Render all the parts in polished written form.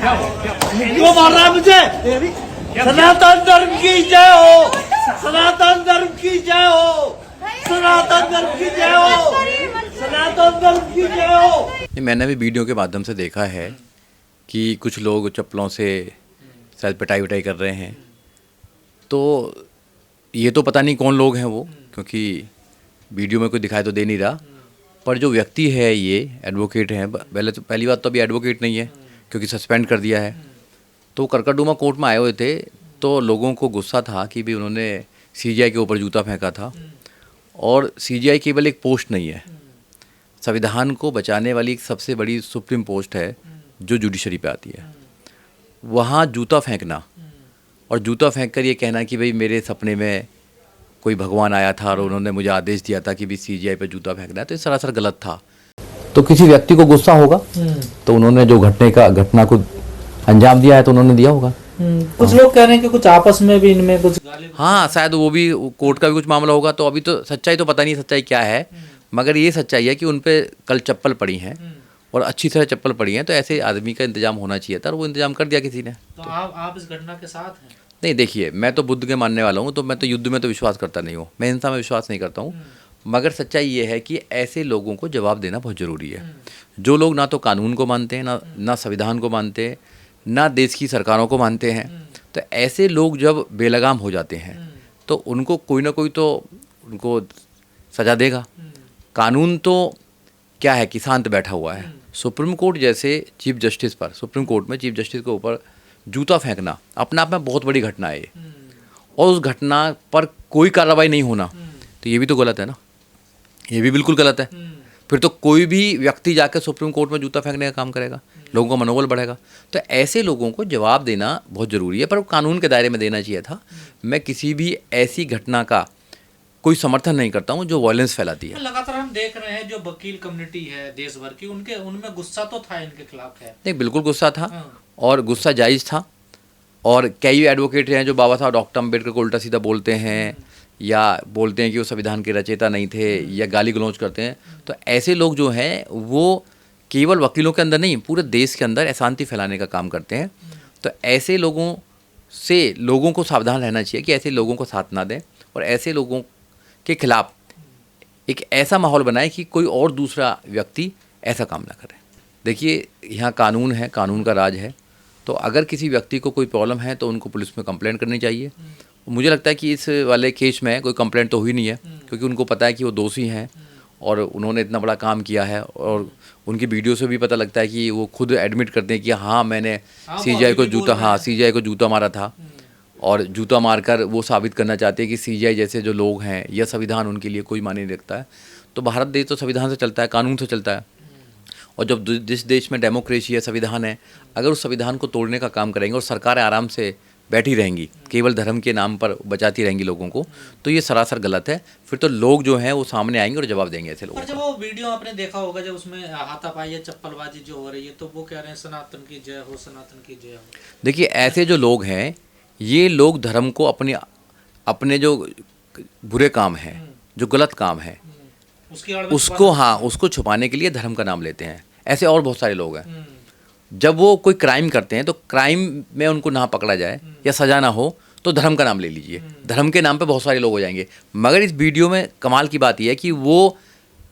क्यों मार रहा है मुझे? सनातन धर्म की जय हो, सनातन धर्म की जय हो, सनातन धर्म की जय हो, सनातन धर्म की जय हो। मैंने भी वीडियो के माध्यम से देखा है कि कुछ लोग चप्पलों से शायद पिटाई विटाई कर रहे हैं। तो ये तो पता नहीं कौन लोग हैं वो, क्योंकि वीडियो में कोई दिखाई तो दे नहीं रहा। पर जो व्यक्ति है ये एडवोकेट हैं, पहली बात तो अभी एडवोकेट नहीं है क्योंकि सस्पेंड कर दिया है। तो करकरडुमा कोर्ट में आए हुए थे, तो लोगों को गुस्सा था कि भी उन्होंने सीजीआई के ऊपर जूता फेंका था। और सीजीआई केवल एक पोस्ट नहीं है, संविधान को बचाने वाली एक सबसे बड़ी सुप्रीम पोस्ट है जो जुडिशरी पे आती है। वहाँ जूता फेंकना और जूता फेंक कर ये कहना कि भाई मेरे सपने में कोई भगवान आया था और उन्होंने मुझे आदेश दिया था कि भी सीजीआई पे जूता फेंकना है, तो ये सरासर गलत था। तो किसी व्यक्ति को गुस्सा होगा तो उन्होंने जो घटना को अंजाम दिया है तो उन्होंने दिया होगा। कुछ लोग कह रहे हैं कि कुछ आपस में भी इनमें कुछ हाँ, शायद वो भी कोर्ट का भी कुछ मामला होगा। तो अभी तो सच्चाई तो पता नहीं सच्चाई क्या है, मगर ये सच्चाई है कि उन पे कल चप्पल पड़ी हैं और अच्छी तरह चप्पल पड़ी हैं। तो ऐसे आदमी का इंतजाम होना चाहिए था और वो इंतजाम कर दिया किसी ने। तो आप इस घटना के साथ हैं? नहीं, देखिए, मैं तो बुद्ध के मानने वाला हूँ, तो मैं तो युद्ध में तो विश्वास करता नहीं हूँ, मैं हिंसा में विश्वास नहीं करता हूँ। मगर सच्चाई ये है कि ऐसे लोगों को जवाब देना बहुत ज़रूरी है, जो लोग ना तो कानून को मानते हैं, ना संविधान को मानते हैं, ना देश की सरकारों को मानते हैं। तो ऐसे लोग जब बेलगाम हो जाते हैं तो उनको कोई ना कोई तो उनको सजा देगा। कानून तो क्या है कि शांत बैठा हुआ है। सुप्रीम कोर्ट जैसे चीफ जस्टिस पर, सुप्रीम कोर्ट में चीफ जस्टिस के ऊपर जूता फेंकना अपने आप में बहुत बड़ी घटना है। और उस घटना पर कोई कार्रवाई नहीं होना, तो ये भी तो गलत है ना, ये भी बिल्कुल गलत है। फिर तो कोई भी व्यक्ति जाकर सुप्रीम कोर्ट में जूता फेंकने का काम करेगा, लोगों का मनोबल बढ़ेगा। तो ऐसे लोगों को जवाब देना बहुत ज़रूरी है, पर वो कानून के दायरे में देना चाहिए था। मैं किसी भी ऐसी घटना का कोई समर्थन नहीं करता हूँ जो वायलेंस फैलाती है। लगातार हम देख रहे हैं जो वकील कम्युनिटी है देश भर की, उनमें गुस्सा तो था इनके खिलाफ है। नहीं, बिल्कुल गुस्सा था और गुस्सा जायज़ था। और कई एडवोकेट हैं जो बाबा साहब डॉक्टर अम्बेडकर को उल्टा सीधा बोलते हैं या बोलते हैं कि वो संविधान के रचयिता नहीं थे या गाली गलौज करते हैं। तो ऐसे लोग जो हैं वो केवल वकीलों के अंदर नहीं, पूरे देश के अंदर अशांति फैलाने का काम करते हैं। तो ऐसे लोगों से लोगों को सावधान रहना चाहिए कि ऐसे लोगों को साथ ना दें और ऐसे लोगों के खिलाफ एक ऐसा माहौल बनाए कि कोई और दूसरा व्यक्ति ऐसा काम ना करे। देखिए, यहाँ कानून है, कानून का राज है। तो अगर किसी व्यक्ति को कोई प्रॉब्लम है तो उनको पुलिस में कंप्लेंट करनी चाहिए। मुझे लगता है कि इस वाले केस में कोई कंप्लेंट तो हुई नहीं है, क्योंकि उनको पता है कि वो दोषी हैं और उन्होंने इतना बड़ा काम किया है। और उनकी वीडियो से भी पता लगता है कि वो खुद एडमिट करते हैं कि हाँ, मैंने सीजीआई को जूता मारा था। और जूता मारकर वो साबित करना चाहते हैं कि सीजीआई जैसे जो लोग हैं या संविधान उनके लिए कोई मायने नहीं रखता है। तो भारत देश तो संविधान से चलता है, कानून से चलता है। और जब जिस देश में डेमोक्रेसी है, संविधान है, अगर उस संविधान को तोड़ने का काम करेंगे और सरकारें आराम से बैठी रहेंगी, केवल धर्म के नाम पर बचाती रहेंगी लोगों को, तो ये सरासर गलत है। फिर तो लोग जो हैं वो सामने आएंगे और जवाब देंगे ऐसे लोगों को। जब वो वीडियो आपने देखा होगा, जब उसमें हाथापाई या चप्पलबाजी जो हो रही है, तो वो कह रहे हैं सनातन की जय हो, सनातन की जय हो। देखिए, ऐसे जो लोग हैं, ये लोग धर्म को अपने जो बुरे काम हैं, जो गलत काम है, उसको छुपाने के लिए धर्म का नाम लेते हैं। ऐसे और बहुत सारे लोग हैं। जब वो कोई क्राइम करते हैं तो क्राइम में उनको ना पकड़ा जाए या सजा ना हो तो धर्म का नाम ले लीजिए। धर्म के नाम पे बहुत सारे लोग हो जाएंगे। मगर इस वीडियो में कमाल की बात यह है कि वो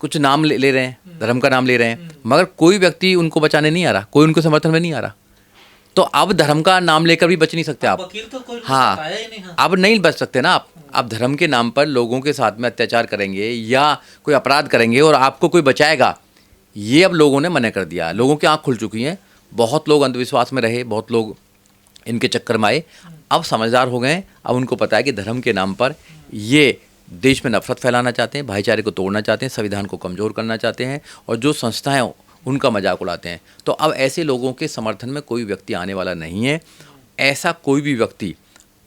कुछ नाम ले रहे हैं, धर्म का नाम ले रहे हैं, मगर कोई व्यक्ति उनको बचाने नहीं आ रहा, कोई उनके समर्थन में नहीं आ रहा। तो अब धर्म का नाम लेकर भी बच नहीं सकते आप। तो कोई हाँ, अब नहीं बच सकते ना आप धर्म के नाम पर लोगों के साथ में अत्याचार करेंगे या कोई अपराध करेंगे और आपको कोई बचाएगा, ये अब लोगों ने मना कर दिया। लोगों की आँख खुल चुकी हैं। बहुत लोग अंधविश्वास में रहे, बहुत लोग इनके चक्कर में आए, अब समझदार हो गए। अब उनको पता है कि धर्म के नाम पर ये देश में नफरत फैलाना चाहते हैं, भाईचारे को तोड़ना चाहते हैं, संविधान को कमज़ोर करना चाहते हैं और जो संस्थाएं उनका मजाक उड़ाते हैं। तो अब ऐसे लोगों के समर्थन में कोई व्यक्ति आने वाला नहीं है। ऐसा कोई भी व्यक्ति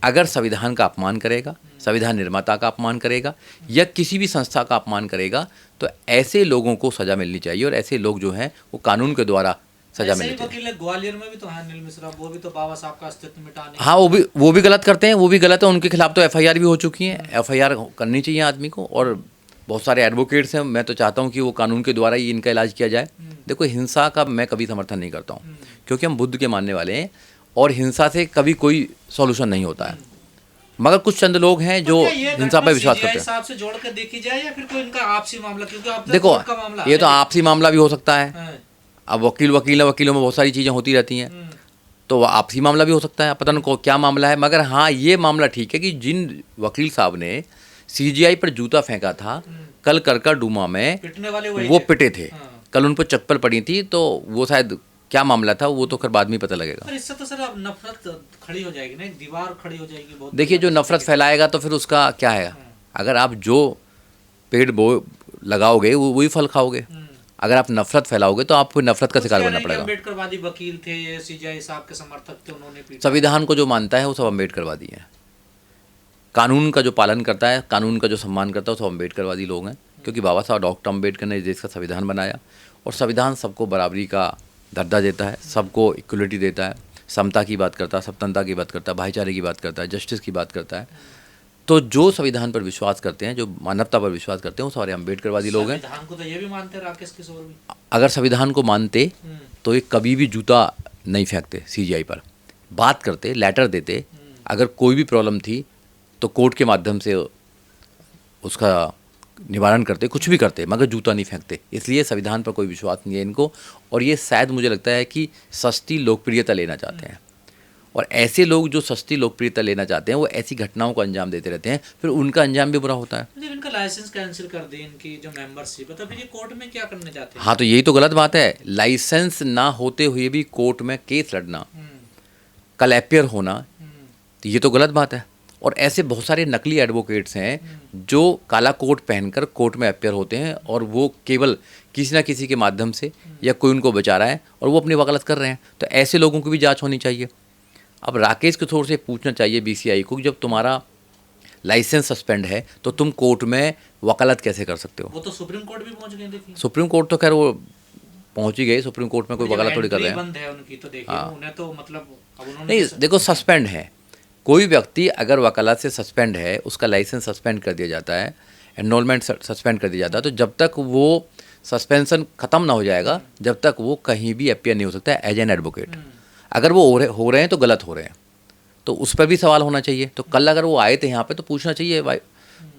अगर संविधान का अपमान करेगा, संविधान निर्माता का अपमान करेगा या किसी भी संस्था का अपमान करेगा, तो ऐसे लोगों को सज़ा मिलनी चाहिए। और ऐसे लोग जो हैं वो कानून के द्वारा सजा मिलनी चाहिए। ग्वालियर में भी तो है अनिल मिश्रा, वो भी तो बाबा साहब का अस्तित्व मिटाने। हाँ, वो भी गलत करते हैं, वो भी गलत है। उनके खिलाफ तो एफआईआर भी हो चुकी है। एफआईआर करनी चाहिए आदमी को और बहुत सारे एडवोकेट्स हैं, मैं तो चाहता हूँ कि वो कानून के द्वारा ही इनका इलाज किया जाए। देखो, हिंसा का मैं कभी समर्थन नहीं करता हूँ, क्योंकि हम बुद्ध के मानने वाले हैं और हिंसा से कभी कोई सॉल्यूशन नहीं होता है। मगर कुछ चंद लोग हैं जो हिंसा पर विश्वास करते हैं। हिसाब से जोड़ कर देखी जाए या फिर कोई इनका आपसी मामला, क्योंकि अब तक देखो, कोर्ट का मामला ये तो आपसी मामला भी हो सकता है। है। अब वकीलों में बहुत सारी चीज़ें होती रहती हैं, तो वो आपसी मामला भी हो सकता है, पता नहीं क्या मामला है। मगर हाँ, ये मामला ठीक है कि जिन वकील साहब ने सीजीआई पर जूता फेंका था कल करका डूमा में, पिटने वाले वही वो थे। पिटे थे। हाँ। कल उन पर चप्पल पड़ी थी, तो वो शायद क्या मामला था वो तो खैर बाद में पता लगेगा। पर इससे तो सर अब नफरत खड़ी हो जाएगी ना, एक दीवार खड़ी हो जाएगी बहुत। देखिए, जो नफरत फैलाएगा तो फिर उसका क्या है। अगर आप जो पेड़ लगाओगे वही फल खाओगे। अगर आप नफरत फैलाओगे तो आपको नफरत का शिकार बनना पड़ेगा। अम्बेडकरवादी वकील थे, ये सीजीआई साहब के समर्थक थे, उन्होंने पीटा। संविधान को जो मानता है वो सब अम्बेडकरवादी हैं। कानून का जो पालन करता है, कानून का जो सम्मान करता है, वो सब अम्बेडकरवादी लोग हैं। क्योंकि बाबा साहब डॉक्टर अम्बेडकर ने इस देश का संविधान बनाया, और संविधान सबको बराबरी का दर्जा देता है, सबको इक्वलिटी देता है, समता की बात करता है, समतंता की बात करता है, भाईचारे की बात करता है, जस्टिस की बात करता है। तो जो संविधान पर विश्वास करते हैं, जो मानवता पर विश्वास करते हैं, वो सारे अम्बेडकरवादी लोग हैं। संविधान को तो ये भी मानते हैं राकेश किशोर भी। अगर संविधान को मानते तो ये कभी भी जूता नहीं फेंकते सीजीआई पर, बात करते, लेटर देते। अगर कोई भी प्रॉब्लम थी तो कोर्ट के माध्यम से उसका निवारण करते, कुछ भी करते, मगर जूता नहीं फेंकते। इसलिए संविधान पर कोई विश्वास नहीं है इनको, और ये शायद मुझे लगता है कि सस्ती लोकप्रियता लेना चाहते हैं। और ऐसे लोग जो सस्ती लोकप्रियता लेना चाहते हैं, वो ऐसी घटनाओं को अंजाम देते रहते हैं, फिर उनका अंजाम भी बुरा होता है। जब इनका लाइसेंस कैंसिल कर दे, इनकी जो मेंबरशिप है, तो फिर ये कोर्ट में क्या करने जाते हैं? हाँ, तो यही तो गलत बात है। लाइसेंस ना होते हुए भी कोर्ट में केस लड़ना, कल अपियर होना, तो ये तो गलत बात है। और ऐसे बहुत सारे नकली एडवोकेट्स हैं जो काला कोट पहनकर कोर्ट में अपियर होते हैं, और वो केवल किसी ना किसी के माध्यम से या कोई उनको बचा रहा है और वो अपनी वकालत कर रहे हैं। तो ऐसे लोगों की भी जांच होनी चाहिए। अब राकेश किशोर से पूछना चाहिए बीसीआई को कि जब तुम्हारा लाइसेंस सस्पेंड है तो तुम कोर्ट में वकालत कैसे कर सकते हो। वो तो सुप्रीम कोर्ट भी पहुंच गए, देखिए। सुप्रीम कोर्ट तो खैर वो पहुंच ही गए, सुप्रीम कोर्ट में कोई वकालत थोड़ी कर रहे हैं। बंद है उनकी, तो देखिए उन्हें तो मतलब अब उन्होंने नहीं, देखो, सस्पेंड है कोई व्यक्ति, अगर वकालत से सस्पेंड है, उसका लाइसेंस सस्पेंड कर दिया जाता है, एनरोलमेंट सस्पेंड कर दिया जाता है, तो जब तक वो सस्पेंशन ख़त्म ना हो जाएगा, जब तक वो कहीं भी अपियर नहीं हो सकता है एज एन एडवोकेट। अगर वो हो रहे हैं तो गलत हो रहे हैं, तो उस पर भी सवाल होना चाहिए। तो कल अगर वो आए थे यहाँ पे तो पूछना चाहिए, भाई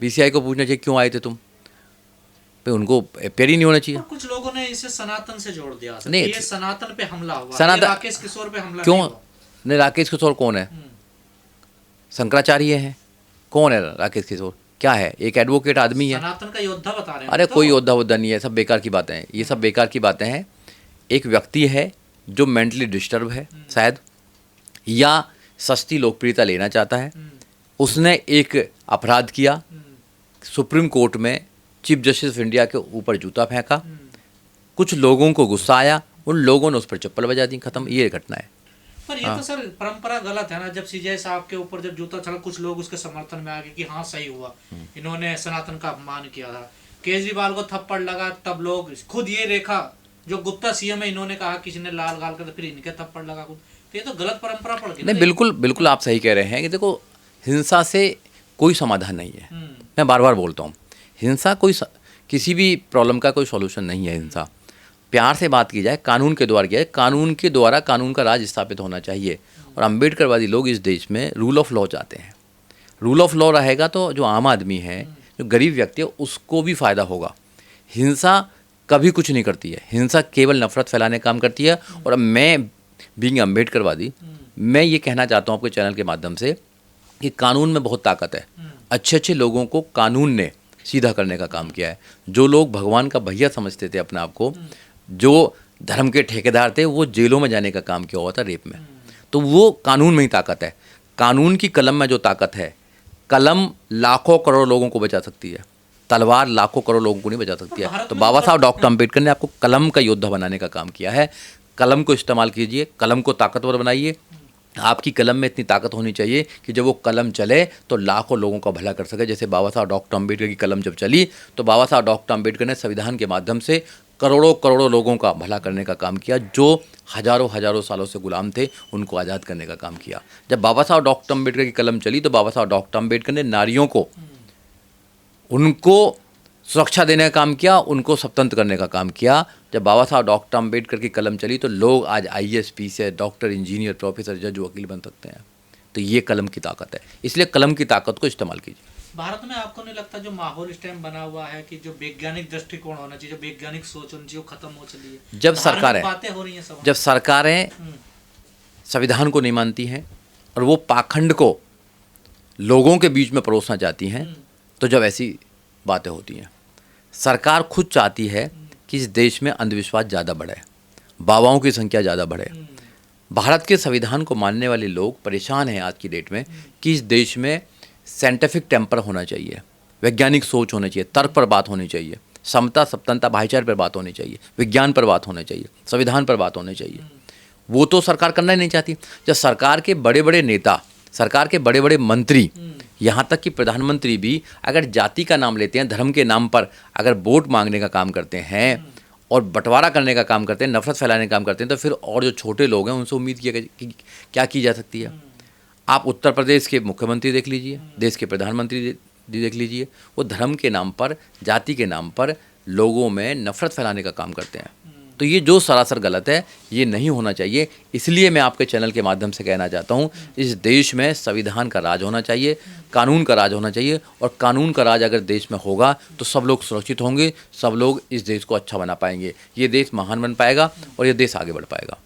बीसीआई को पूछना चाहिए क्यों आए थे तुम, भाई उनको अपियर ही नहीं होना चाहिए। कुछ लोगों ने इसे सनातन से जोड़ दिया। नहीं, ये सनातन पे हमला हुआ, सनातन राकेश किशोर पे हमला क्यों? नहीं हुआ। नहीं, राकेश किशोर कौन है? शंकराचार्य हैं? कौन है राकेश किशोर? क्या है? एक एडवोकेट आदमी है। सनातन का योद्धा बता रहे हैं। अरे तो कोई योद्धा वोद्धा नहीं है, सब बेकार की बातें हैं, ये सब बेकार की बातें हैं। एक व्यक्ति है जो मेंटली डिस्टर्ब है शायद, या सस्ती लोकप्रियता लेना चाहता है। उसने एक अपराध किया, सुप्रीम कोर्ट में चीफ जस्टिस ऑफ इंडिया के ऊपर जूता फेंका, कुछ लोगों को गुस्सा आया, उन लोगों ने उस पर चप्पल बजा दी, खत्म, ये घटना है। पर ये तो सर परंपरा गलत है ना। जब सीजीआई साहब के ऊपर जब जूता चला, कुछ लोग उसके समर्थन में आ गए कि हाँ सही हुआ, इन्होंने सनातन का अपमान किया था। केजरीवाल को थप्पड़ लगा, तब लोग खुद ये रेखा जो गुप्ता सीएम है, इन्होंने कहा किसी ने लाल गाल कर, फिर इनके थप्पड़ लगा खुद। तो ये तो गलत परंपरा पड़ गई। नहीं, बिल्कुल बिल्कुल आप सही कह रहे हैं कि देखो, हिंसा से कोई समाधान नहीं है। मैं बार बार बोलता हूँ, हिंसा किसी भी प्रॉब्लम का कोई सॉल्यूशन नहीं है। हिंसा, प्यार से बात की जाए, कानून के द्वारा किया जाए, कानून के द्वारा कानून का राज स्थापित होना चाहिए। और अम्बेडकरवादी लोग इस देश में रूल ऑफ लॉ चाहते हैं। रूल ऑफ लॉ रहेगा तो जो आम आदमी है, जो गरीब व्यक्ति है, उसको भी फ़ायदा होगा। हिंसा कभी कुछ नहीं करती है, हिंसा केवल नफरत फैलाने का काम करती है। और मैं बीइंग अम्बेडकरवादी, मैं ये कहना चाहता हूँ आपके चैनल के माध्यम से कि कानून में बहुत ताकत है। अच्छे अच्छे लोगों को कानून ने सीधा करने का काम किया है। जो लोग भगवान का भैया समझते थे अपने आप को, जो धर्म के ठेकेदार थे, वो जेलों में जाने का काम किया हुआ था, रेप में। तो वो कानून में ही ताकत है। कानून की कलम में जो ताकत है, कलम लाखों करोड़ लोगों को बचा सकती है, तलवार लाखों करोड़ लोगों को नहीं बचा सकती है। तो बाबा साहब डॉक्टर अम्बेडकर ने आपको कलम का योद्धा बनाने का काम किया है। कलम को इस्तेमाल कीजिए, कलम को ताकतवर बनाइए। आपकी कलम में इतनी ताकत होनी चाहिए कि जब वो कलम चले तो लाखों लोगों का भला कर सके। जैसे बाबा साहब डॉक्टर अम्बेडकर की कलम जब चली, तो बाबा साहब डॉक्टर अम्बेडकर ने संविधान के माध्यम से करोड़ों करोड़ों लोगों का भला करने का काम किया। जो हजारों हजारों सालों से गुलाम थे, उनको आज़ाद करने का काम किया। जब बाबा साहब डॉक्टर अम्बेडकर की कलम चली, तो बाबा साहब डॉक्टर अम्बेडकर ने नारियों को, उनको सुरक्षा देने का काम किया, उनको स्वतंत्र करने का काम किया। जब बाबा साहब डॉक्टर अम्बेडकर की कलम चली तो लोग आज IAS PCS doctor engineer professor जज वकील बन सकते हैं। तो ये कलम की ताकत है, इसलिए कलम की ताकत को इस्तेमाल कीजिए। भारत में आपको नहीं लगता जो माहौल इस टाइम बना हुआ है कि जो वैज्ञानिक दृष्टिकोण होना चाहिए, जो वैज्ञानिक सोच होनी चाहिए, वो खत्म हो चली है? जब सरकारें बातें हो रही हैं सब, जब सरकारें संविधान को नहीं मानती हैं और वो पाखंड को लोगों के बीच में परोसना चाहती हैं, तो जब ऐसी बातें होती हैं। सरकार खुद चाहती है कि इस देश में अंधविश्वास ज़्यादा बढ़े, बाबाओं की संख्या ज़्यादा बढ़े। भारत के संविधान को मानने वाले लोग परेशान हैं आज की डेट में कि इस देश में साइंटिफिक टेम्पर होना चाहिए, वैज्ञानिक सोच होनी चाहिए, तर्क पर बात होनी चाहिए, समता सप्तनता भाईचारे पर बात होनी चाहिए, विज्ञान पर बात होनी चाहिए, संविधान पर बात होनी चाहिए। वो तो सरकार करना ही नहीं चाहती। जब सरकार के बड़े बड़े नेता, सरकार के बड़े बड़े मंत्री, यहाँ तक कि प्रधानमंत्री भी अगर जाति का नाम लेते हैं, धर्म के नाम पर अगर वोट मांगने का काम करते हैं और बंटवारा करने का काम करते हैं, नफरत फैलाने का काम करते हैं, तो फिर और जो छोटे लोग हैं उनसे उम्मीद क्या की जा सकती है? आप उत्तर प्रदेश के मुख्यमंत्री देख लीजिए, देश के प्रधानमंत्री देख लीजिए, वो धर्म के नाम पर, जाति के नाम पर लोगों में नफरत फैलाने का काम करते हैं। तो ये जो सरासर गलत है, ये नहीं होना चाहिए। इसलिए मैं आपके चैनल के माध्यम से कहना चाहता हूँ, इस देश में संविधान का राज होना चाहिए, कानून का राज होना चाहिए, और कानून का राज अगर देश में होगा तो सब लोग सुरक्षित होंगे, सब लोग इस देश को अच्छा बना पाएंगे, ये देश महान बन पाएगा और ये देश आगे बढ़ पाएगा।